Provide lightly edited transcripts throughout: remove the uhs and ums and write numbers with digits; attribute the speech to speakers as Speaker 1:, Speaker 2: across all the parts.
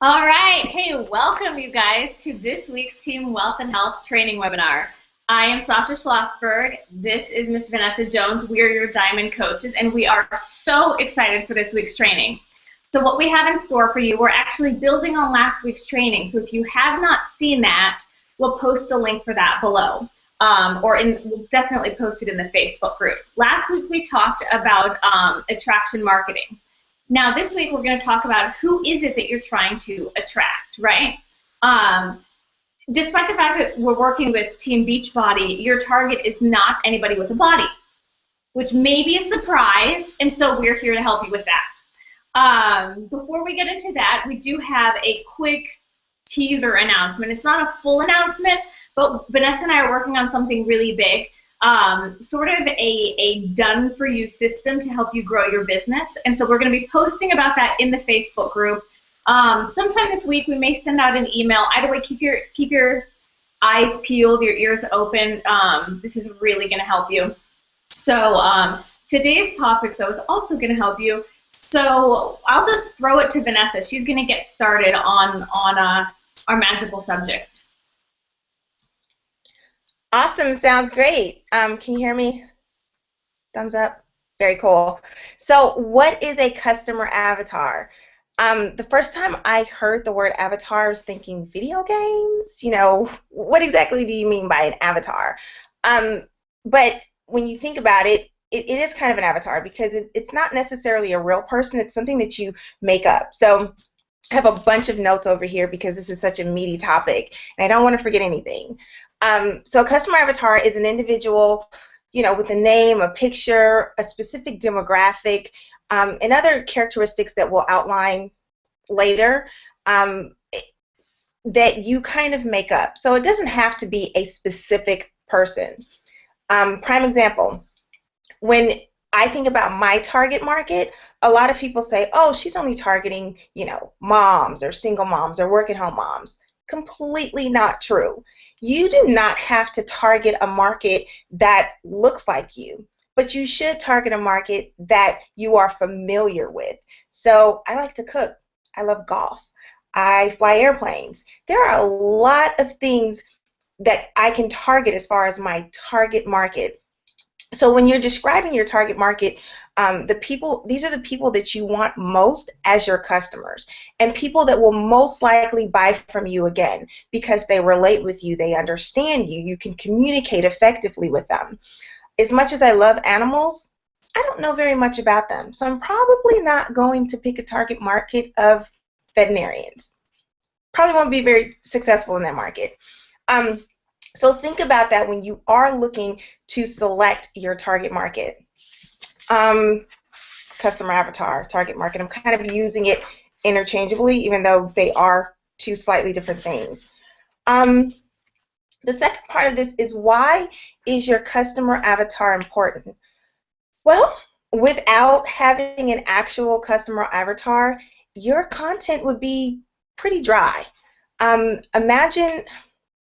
Speaker 1: All right. Hey, welcome you guys to this week's Team Wealth and Health training webinar. I am Sasha Schlossberg. This is Miss Vanessa Jones. We are your Diamond coaches, and we are so excited for this week's training. So what we have in store for you, we're actually building on last week's training. So if you have not seen that, we'll post the link for that below. We'll definitely post it in the Facebook group. Last week we talked about attraction marketing. Now, this week we're going to talk about who is it that you're trying to attract, right? Despite the fact that we're working with Team Beachbody, your target is not anybody with a body, which may be a surprise, and so we're here to help you with that. Before we get into that, we do have a quick teaser announcement. It's not a full announcement, but Vanessa and I are working on something really big. Sort of a done-for-you system to help you grow your business. And so we're going to be posting about that in the Facebook group. Sometime this week, we may send out an email. Either way, keep your eyes peeled, your ears open. This is really going to help you. So today's topic, though, is also going to help you. So I'll just throw it to Vanessa. She's going to get started on our magical subject.
Speaker 2: Awesome, sounds great. Can you hear me? Thumbs up. Very cool. So what is a customer avatar? The first time I heard the word avatar, I was thinking video games. What exactly do you mean by an avatar? But when you think about it, it is kind of an avatar because it's not necessarily a real person. It's something that you make up. So I have a bunch of notes over here because this is such a meaty topic, and I don't want to forget anything. So a customer avatar is an individual, with a name, a picture, a specific demographic, and other characteristics that we'll outline later that you kind of make up. So it doesn't have to be a specific person. Prime example, when I think about my target market, a lot of people say, oh, she's only targeting, moms or single moms or work-at-home moms. Completely not true. You do not have to target a market that looks like you, but you should target a market that you are familiar with. So I like to cook. I love golf. I fly airplanes. There are a lot of things that I can target as far as my target market. So when you're describing your target market, these are the people that you want most as your customers, and people that will most likely buy from you again because they relate with you, they understand you, you can communicate effectively with them. As much as I love animals, I don't know very much about them, so I'm probably not going to pick a target market of veterinarians. Probably won't be very successful in that market. So think about that when you are looking to select your target market. Customer avatar, target market. I'm kind of using it interchangeably, even though they are two slightly different things. The second part of this is, why is your customer avatar important? Well, without having an actual customer avatar, your content would be pretty dry. Imagine,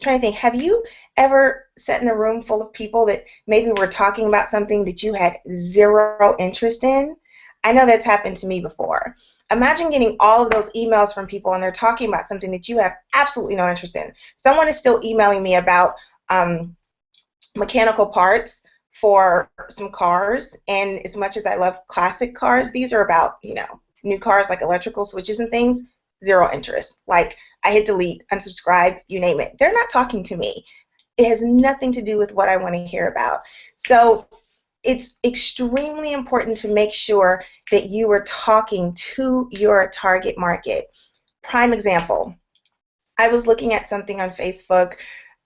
Speaker 2: trying to think, have you ever sat in a room full of people that maybe were talking about something that you had zero interest in? I know that's happened to me before. Imagine getting all of those emails from people and they're talking about something that you have absolutely no interest in. Someone is still emailing me about mechanical parts for some cars, and as much as I love classic cars, these are about, new cars like electrical switches and things, zero interest. Like, I hit delete, unsubscribe, you name it. They're not talking to me. It has nothing to do with what I want to hear about. So it's extremely important to make sure that you are talking to your target market. Prime example, I was looking at something on Facebook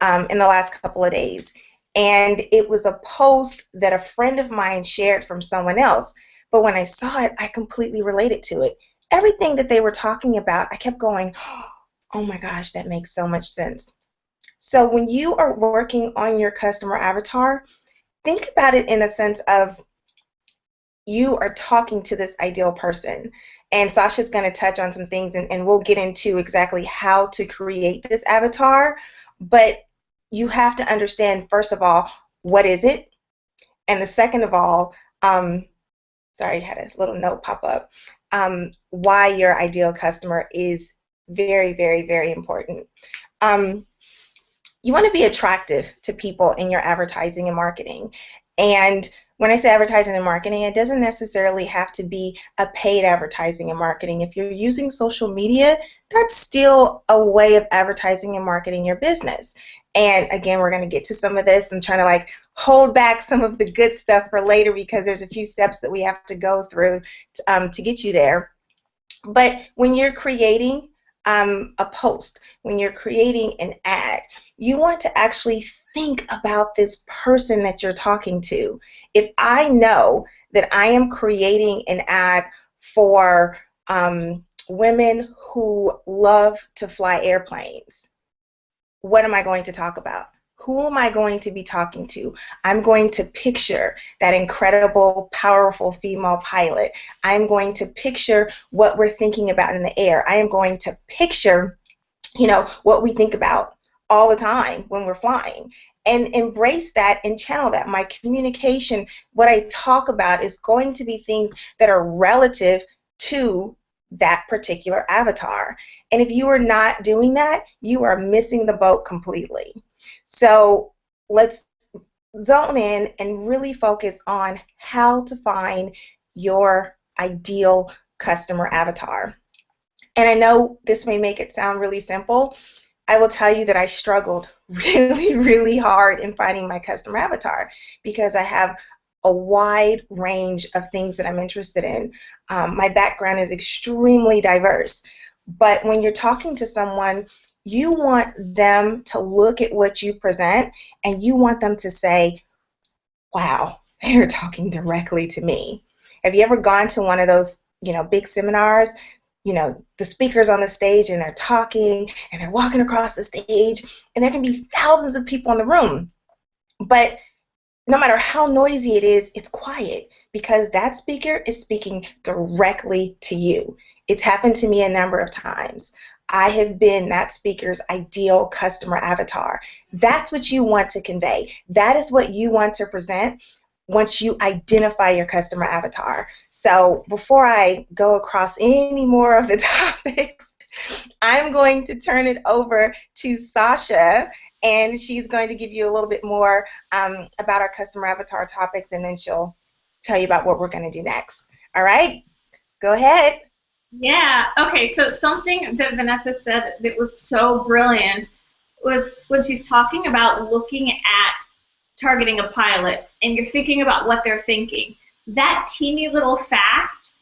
Speaker 2: in the last couple of days, and it was a post that a friend of mine shared from someone else. But when I saw it, I completely related to it. Everything that they were talking about, I kept going, oh my gosh, that makes so much sense. So when you are working on your customer avatar, think about it in the sense of you are talking to this ideal person. And Sasha's going to touch on some things, and we'll get into exactly how to create this avatar. But you have to understand, first of all, what is it? And the second of all, sorry, I had a little note pop up, why your ideal customer is very, very, very important. You want to be attractive to people in your advertising and marketing. And when I say advertising and marketing, it doesn't necessarily have to be a paid advertising and marketing. If you're using social media, that's still a way of advertising and marketing your business. And again, we're going to get to some of this. I'm trying to like hold back some of the good stuff for later because there's a few steps that we have to go through to get you there. But when you're creating a post, when you're creating an ad, you want to actually think about this person that you're talking to. If I know that I am creating an ad for women who love to fly airplanes, what am I going to talk about? Who am I going to be talking to? I'm going to picture that incredible, powerful female pilot. I'm going to picture what we're thinking about in the air. I am going to picture, what we think about all the time when we're flying. And embrace that and channel that. My communication, what I talk about, is going to be things that are relative to that particular avatar. And if you are not doing that, you are missing the boat completely. So let's zone in and really focus on how to find your ideal customer avatar. And I know this may make it sound really simple. I will tell you that I struggled really, really hard in finding my customer avatar because I have a wide range of things that I'm interested in. My background is extremely diverse. But when you're talking to someone, you want them to look at what you present and you want them to say, wow, they're talking directly to me. Have you ever gone to one of those, big seminars? The speaker's on the stage and they're talking and they're walking across the stage and there can be thousands of people in the room. But no matter how noisy it is, it's quiet because that speaker is speaking directly to you. It's happened to me a number of times. I have been that speaker's ideal customer avatar. That's what you want to convey. That is what you want to present once you identify your customer avatar. So before I go across any more of the topics, I'm going to turn it over to Sasha, and she's going to give you a little bit more about our customer avatar topics, and then she'll tell you about what we're going to do next. All right? Go ahead.
Speaker 1: Yeah, okay, so something that Vanessa said that was so brilliant was when she's talking about looking at targeting a pilot and you're thinking about what they're thinking. That teeny little fact,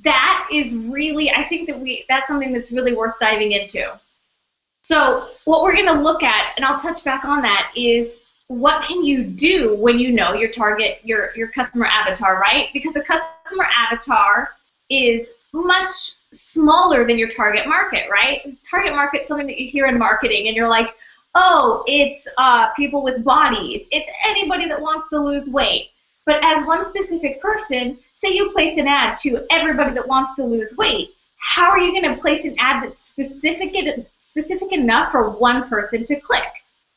Speaker 1: that is really, I think that's something that's really worth diving into. So what we're going to look at, and I'll touch back on that, is what can you do when you know your target, your customer avatar, right? Because a customer avatar is much smaller than your target market, right? Target market is something that you hear in marketing and you're like, oh, it's people with bodies. It's anybody that wants to lose weight. But as one specific person, say you place an ad to everybody that wants to lose weight, how are you going to place an ad that's specific enough for one person to click?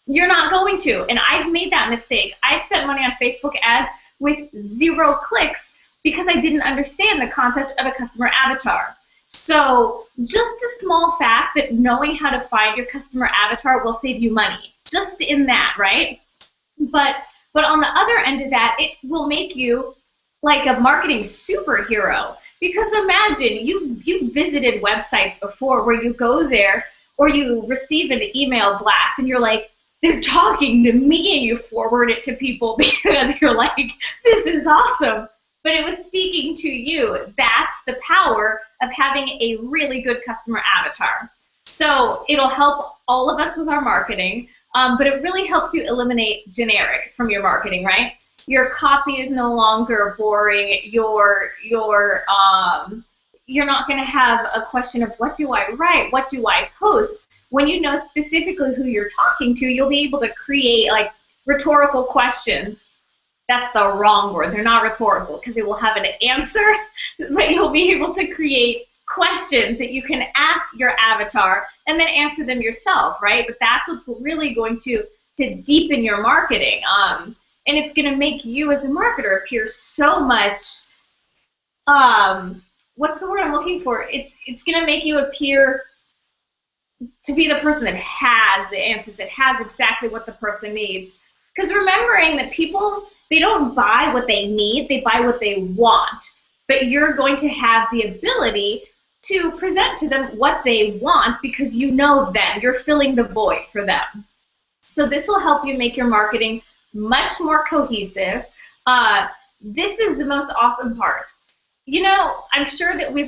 Speaker 1: You're not going to. And I've made that mistake. I've spent money on Facebook ads with 0 clicks because I didn't understand the concept of a customer avatar. So just the small fact that knowing how to find your customer avatar will save you money, just in that, right? But on the other end of that, it will make you like a marketing superhero. Because imagine you visited websites before where you go there or you receive an email blast and you're like, they're talking to me, and you forward it to people because you're like, this is awesome. But it was speaking to you. That's the power of having a really good customer avatar. So it'll help all of us with our marketing, but it really helps you eliminate generic from your marketing, right? Your copy is no longer boring. You're not going to have a question of what do I write, what do I post. When you know specifically who you're talking to, you'll be able to create like rhetorical questions. That's the wrong word. They're not rhetorical because it will have an answer, but you'll be able to create questions that you can ask your avatar and then answer them yourself, right? But that's what's really going to deepen your marketing. And it's going to make you as a marketer appear so much, what's the word I'm looking for? It's going to make you appear to be the person that has the answers, that has exactly what the person needs. Because remembering that people, they don't buy what they need, they buy what they want. But you're going to have the ability to present to them what they want because you know them. You're filling the void for them. So this will help you make your marketing much more cohesive. This is the most awesome part. You know, I'm sure that we've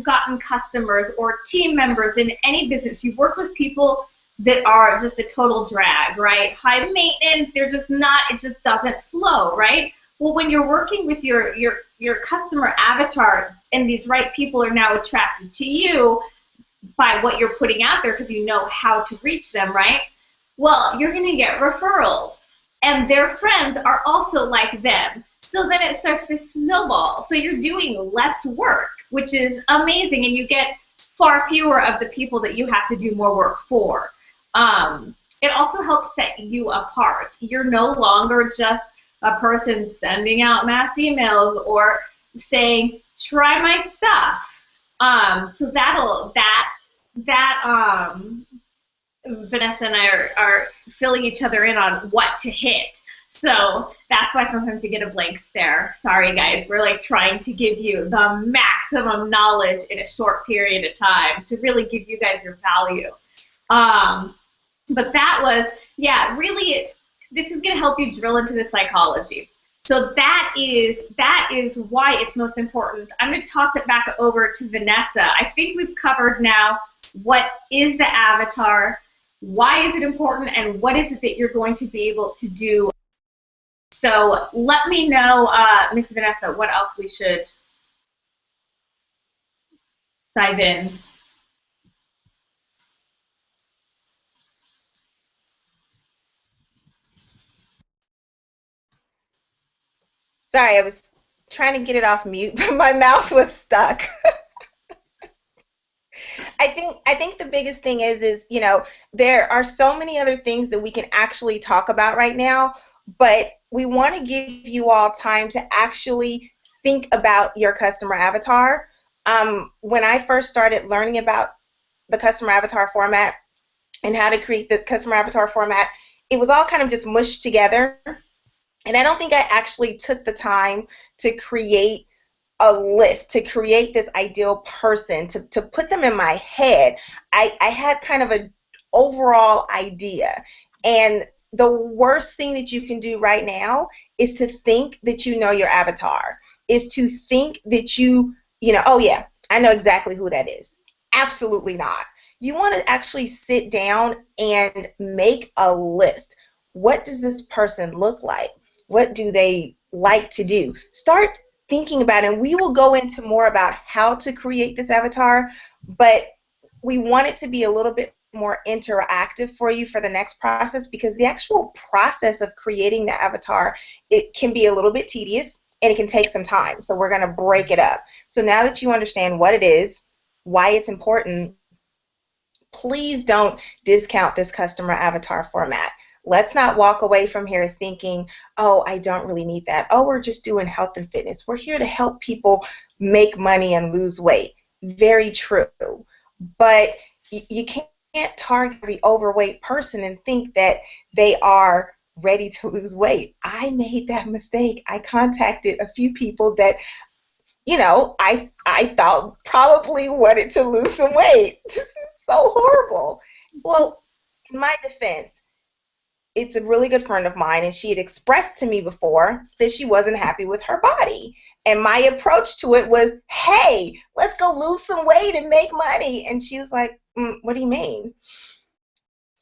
Speaker 1: gotten customers or team members in any business. You've worked with people that are just a total drag, right? High maintenance, they're just not, it just doesn't flow, right? Well, when you're working with your customer avatar and these right people are now attracted to you by what you're putting out there because you know how to reach them, right? Well, you're going to get referrals. And their friends are also like them. So then it starts to snowball. So you're doing less work, which is amazing, and you get far fewer of the people that you have to do more work for. It also helps set you apart. You're no longer just a person sending out mass emails or saying, try my stuff. So Vanessa and I are filling each other in on what to hit. So that's why sometimes you get a blank stare. Sorry, guys. We're like trying to give you the maximum knowledge in a short period of time to really give you guys your value. But that was, yeah, really, this is going to help you drill into the psychology. So that is why it's most important. I'm going to toss it back over to Vanessa. I think we've covered now what is the avatar, why is it important, and what is it that you're going to be able to do. So let me know, Miss Vanessa, what else we should dive in.
Speaker 2: Sorry, I was trying to get it off mute, but my mouse was stuck. I think the biggest thing is you know, there are so many other things that we can actually talk about right now, but we want to give you all time to actually think about your customer avatar. When I first started learning about the customer avatar format and how to create the customer avatar format, it was all kind of just mushed together. And I don't think I actually took the time to create a list, to create this ideal person, to put them in my head. I had kind of an overall idea. And the worst thing that you can do right now is to think that you know your avatar, is to think that you know, oh yeah, I know exactly who that is. Absolutely not. You want to actually sit down and make a list. What does this person look like? What do they like to do? Start thinking about it, and we will go into more about how to create this avatar, but we want it to be a little bit more interactive for you for the next process, because the actual process of creating the avatar, it can be a little bit tedious and it can take some time. So we're going to break it up. So now that you understand what it is, why it's important, please don't discount this customer avatar format. Let's not walk away from here thinking, oh, I don't really need that. Oh, we're just doing health and fitness. We're here to help people make money and lose weight. Very true. But you can't target every overweight person and think that they are ready to lose weight. I made that mistake. I contacted a few people that, you know, I thought probably wanted to lose some weight. This is so horrible. Well, in my defense, it's a really good friend of mine, and she had expressed to me before that she wasn't happy with her body. And my approach to it was, hey, let's go lose some weight and make money. And she was like, what do you mean?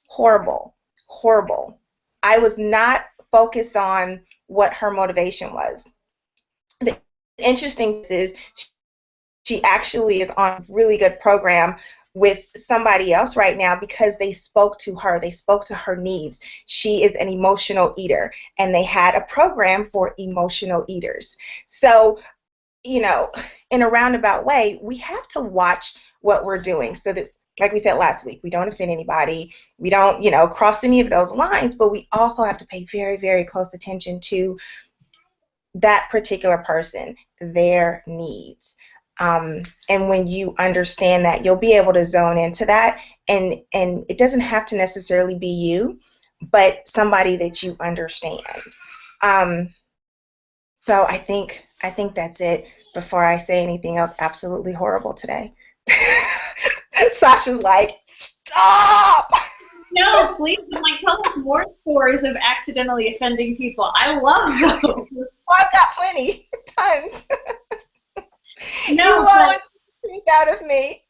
Speaker 2: Horrible, horrible. I was not focused on what her motivation was. The interesting thing is she actually is on a really good program with somebody else right now because they spoke to her. They spoke to her needs. She is an emotional eater, and they had a program for emotional eaters. So, you know, in a roundabout way, we have to watch what we're doing so that, like we said last week, we don't offend anybody. We don't, you know, cross any of those lines, but we also have to pay very, very close attention to that particular person, their needs. And when you understand that, you'll be able to zone into that, and it doesn't have to necessarily be you, but somebody that you understand. So I think that's it. Before I say anything else absolutely horrible today. Sasha's like, stop!
Speaker 1: No, please, like, tell us more stories of accidentally offending people. I love those.
Speaker 2: Oh, I've got plenty, tons.
Speaker 1: No,
Speaker 2: You always speak out of me.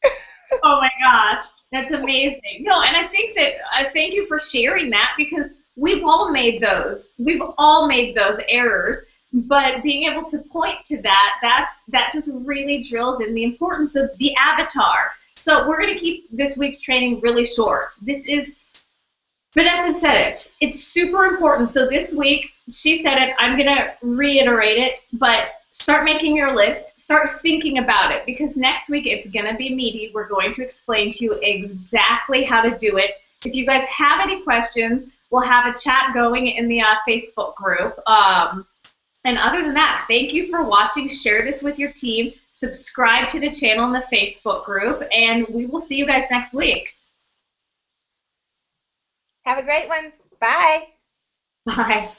Speaker 1: oh my gosh, that's amazing. No, and I think that thank you for sharing that, because we've all made those. We've all made those errors. But being able to point to that just really drills in the importance of the avatar. So we're going to keep this week's training really short. Vanessa said it. It's super important. So this week, she said it. I'm going to reiterate it, but start making your list. Start thinking about it, because next week it's going to be meaty. We're going to explain to you exactly how to do it. If you guys have any questions, we'll have a chat going in the Facebook group. And other than that, thank you for watching. Share this with your team. Subscribe to the channel in the Facebook group, and we will see you guys next week.
Speaker 2: Have a great one. Bye.
Speaker 1: Bye.